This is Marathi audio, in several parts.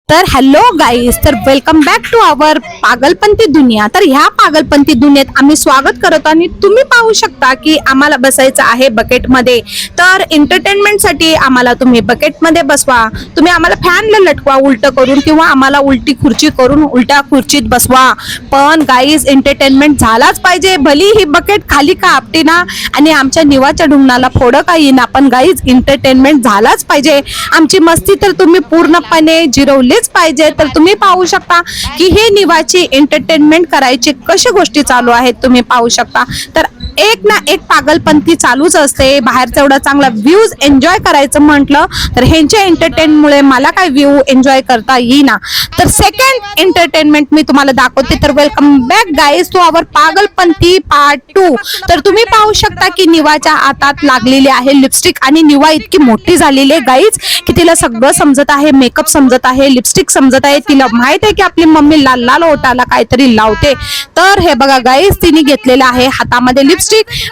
तर हॅलो गाईज, तर वेलकम बॅक टू आवर पागलपंती दुनिया. तर ह्या पागलपंती दुनियेत आम्ही स्वागत करतो आणि तुम्ही पाहू शकता की आम्हाला बसायचं आहे बकेटमध्ये. तर एंटरटेनमेंटसाठी आम्हाला तुम्ही बकेटमध्ये बसवा, तुम्ही आम्हाला फॅनला लटकवा उलट करून किंवा आम्हाला उलटी खुर्ची करून उलट्या खुर्चीत बसवा. पण गाईज एंटरटेनमेंट झालाच पाहिजे, भली ही बकेट खाली का आपटी ना आणि आमच्या निवाच्या ढुंगणाला फोडं का येईना, पण गाईज एंटरटेनमेंट झालाच पाहिजे. आमची मस्ती तर तुम्ही पूर्णपणे जिरवली पाहिजे. तर तुम्ही पाहू शकता की हे निवाची एंटरटेनमेंट करायची कशा गोष्टी चालू आहेत तुम्ही पाहू शकता. तर एक ना एक पागलपंथी चालूच असते. बाहेरचा एवढा चांगला व्ह्यूज एन्जॉय करायचं म्हटलं तर ह्यांच्या एंटरटेनमुळे मला काय व्ह्यू एन्जॉय करता येईना. तर सेकंड एंटरटेनमेंट मी तुम्हाला दाखवते. तर welcome back guys to our Pagalpanthi part 2. तर तुम्ही पाहू शकता की निवाच्या हातात लागलेली आहे लिपस्टिक आणि निवा इतकी मोठी झालेली आहे गाईज की तिला सगळं समजत आहे, मेकअप समजत आहे, लिपस्टिक समजत आहे. तिला माहित आहे की आपली मम्मी लाल लाल ओठाला काहीतरी लावते. तर हे बघा गाईज, तिने घेतलेलं आहे हातामध्ये लिपस्टिक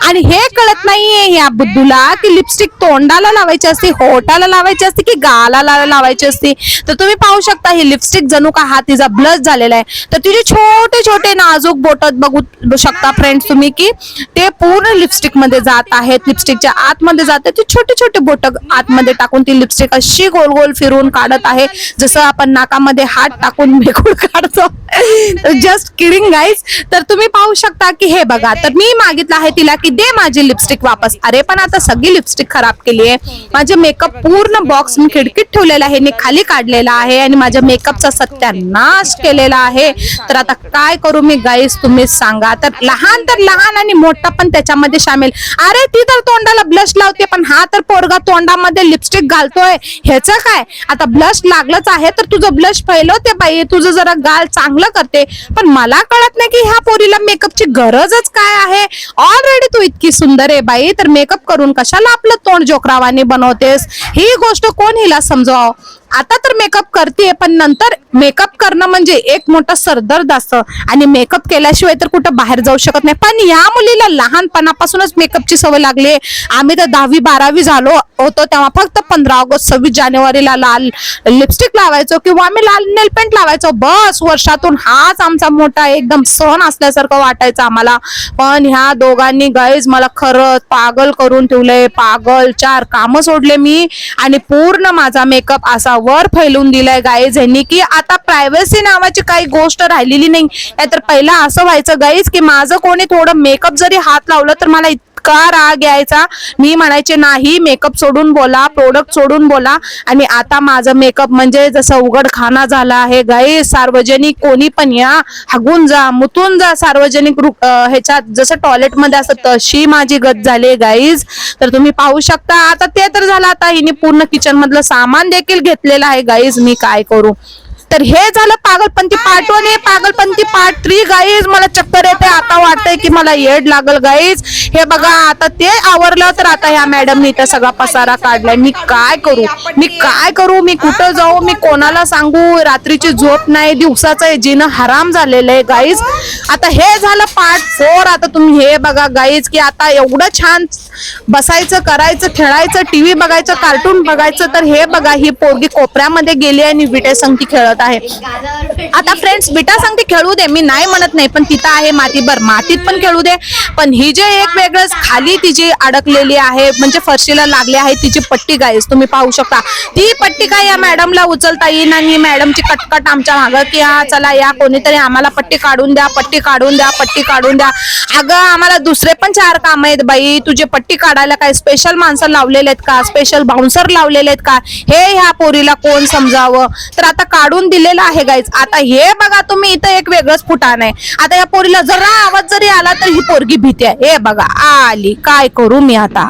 आणि हे कळत नाहीये या बुद्धूला की लिपस्टिक तोंडाला लावायची असते, होठाला लावायची असते की गालाला लावायची असते. तर तुम्ही पाहू शकता ही लिपस्टिक जणू का हा तिचा ब्लश झालेला आहे. तर तिचे छोटे छोटे नाजूक बोट बघू शकता फ्रेंड्स तुम्ही की ते पूर्ण लिपस्टिक मध्ये जात आहेत, लिपस्टिकच्या आतमध्ये जात आहेत. छोटे छोटे बोट आतमध्ये टाकून ती लिपस्टिक अशी गोल गोल फिरून काढत आहे जसं आपण नाकामध्ये हात टाकून मेकून काढतो. Just kidding guys. तर तुम्ही पाहू शकता की हे बघा, तर मी मागितलं आहे तिला की दे माझी लिपस्टिक वापस. अरे पण आता सगळी लिपस्टिक खराब केली आहे. माझे मेकअप पूर्ण बॉक्स मी खिडकीत ठेवलेला आहे, मी खाली काढलेला आहे आणि माझ्या मेकअपचा सत्यानाश केलेला आहे. तर आता काय करू मी गाईज तुम्हीच सांगा. तर लहान आणि मोठा पण त्याच्यामध्ये सामील. अरे ती तर तोंडाला ब्लश लावते पण हा तर पोरगा तोंडामध्ये लिपस्टिक घालतोय, ह्याचं काय. आता ब्लश लागलंच आहे तर तुझं ब्लश फैलवते बाई, तुझं जरा गाल चांगलं करते. पण मला कळत नाही की ह्या पोरीला मेकअपची गरजच काय आहे. ऑलरेडी तू इतकी सुंदर आहे बाई, तर मेकअप करून कशाला आपलं तोंड जोकरावाने बनवतेस. ही गोष्ट कोण हिला समजाव. आता तर मेकअप करते पण नंतर मेकअप करणं म्हणजे एक मोठा सरदर्द असतं आणि मेकअप केल्याशिवाय तर कुठं बाहेर जाऊ शकत नाही. पण या मुलीला लहानपणापासूनच मेकअपची सवय लागली. आम्ही तर 10वी 12वी झालो होतो तेव्हा फक्त 15 ऑगस्ट 26 जानेवारीला लाल लिपस्टिक लावायचो किंवा आम्ही लाल नेल पेंट लावायचो. बस वर्षातून हाच आमचा मोठा एकदम सण असल्यासारखं वाटायचं आम्हाला. पण ह्या दोघांनी गाईज मला खरंच पागल करून ठेवलंय. पागल 4 कामं सोडले मी आणि पूर्ण माझा मेकअप असा वर फैलून दिलाय गाईज यांनी की आता प्रायव्हसी नावाची काही गोष्ट राहिलेली नाही. नाहीतर पहिला असं व्हायचं गाईज की माझं कोणी थोडं मेकअप जरी हात लावलं तर मला इतका राग यायचा. मी म्हणायचे नाही, मेकअप सोडून बोला, प्रोडक्ट सोडून बोला. आणि आता माझं मेकअप म्हणजे जसं उघडखाना झाला आहे गाईज. सार्वजनिक कोणी पण या, हागून जा, मुतून जा सार्वजनिक ह्याच्यात जसं टॉयलेट मध्ये असत तशी माझी गत झाली गाईज. तर तुम्ही पाहू शकता. आता ते तर झालं, आता हिने पूर्ण किचन मधलं सामान देखील घेतलेलं आहे गाईज. मी काय करू. तर हे झालं पागलपंती पार्ट 1 आणि पागलपंती पार्ट 3 गाईज. मला चक्कर येते, आता वाटतंय की मला येड लागल गाईज. हे बघा आता ते आवरलं तर आता ह्या मॅडमनी तर सगळा पसारा काढलाय. मी काय करू, मी कुठं जाऊ, मी कोणाला सांगू. रात्रीची झोप नाही, दिवसाचं जिनं हराम झालेलं आहे गाईज. आता हे झालं पार्ट 4. आता तुम्ही हे बघा गाईज की आता एवढं छान बसायचं, करायचं, खेळायचं, टीव्ही बघायचं, कार्टून बघायचं. तर हे बघा ही पोरगी कोपऱ्यामध्ये गेली आणि विटे संगती खेळत आहे. आता फ्रेंड्स बिटा सांगते खेळू दे, मी नाही म्हणत नाही, पण तिथं आहे मातीभर, मातीत पण खेळू दे. पण ही जे एक वेगळंच खाली तिची अडकलेली आहे म्हणजे फरशीला लागली आहे तिची पट्टी गाईज. तुम्ही पाहू शकता ती पट्टी काय या मॅडमला उचलता येईन आणि मॅडमची कटकट आमच्या मागं की हा चला या कोणीतरी आम्हाला पट्टी काढून द्या, पट्टी काढून द्या, पट्टी काढून द्या. अगं आम्हाला दुसरे पण 4 काम आहेत बाई. तुझे पट्टी काढायला काय स्पेशल माणसं लावलेले आहेत का, स्पेशल बाउन्सर लावलेले आहेत का, हे ह्या पोरीला कोण समजावं. तर आता काढून दिलेलं आहे गाईज. आता हे बघा तुम्ही इथं एक वेगळंच फुटाण आहे. आता या पोरीला जरा आवाज जरी आला तर ही पोरगी भीती आहे. हे बघा आली, काय करू मी आता.